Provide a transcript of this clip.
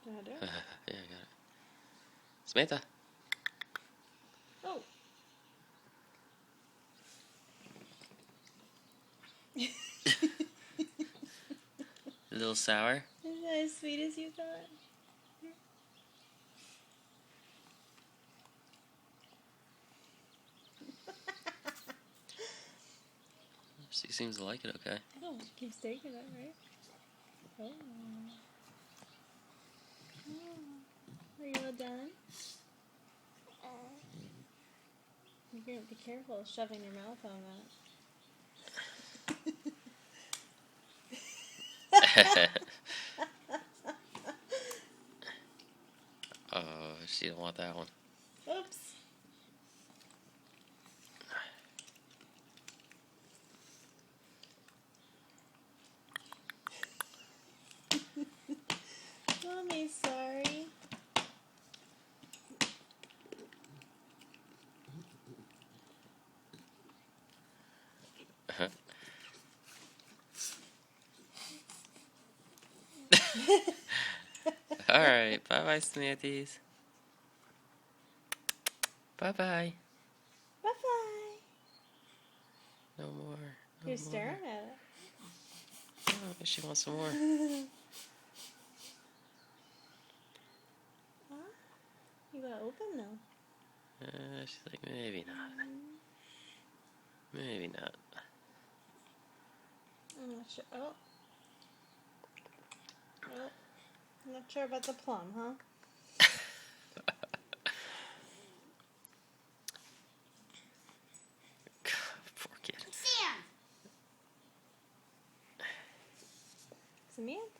Can I do it? Yeah, I got it. Samantha. Oh. A little sour. Is that as sweet as you thought? She seems to like it okay. Oh, keeps taking it, right? Oh. Oh. Are you all done? You're going to be careful of shoving your mouth on that. Oh, she don't want that one. Oops. Mommy's sorry. Alright, bye-bye, Smarties. Bye-bye. Bye-bye. No more. No You're more. staring at it. Oh, but she wants some more. Huh? You gotta open them. She's like, maybe not. Maybe not. I'm not sure. Oh. Oh. I'm not sure about the plum, huh?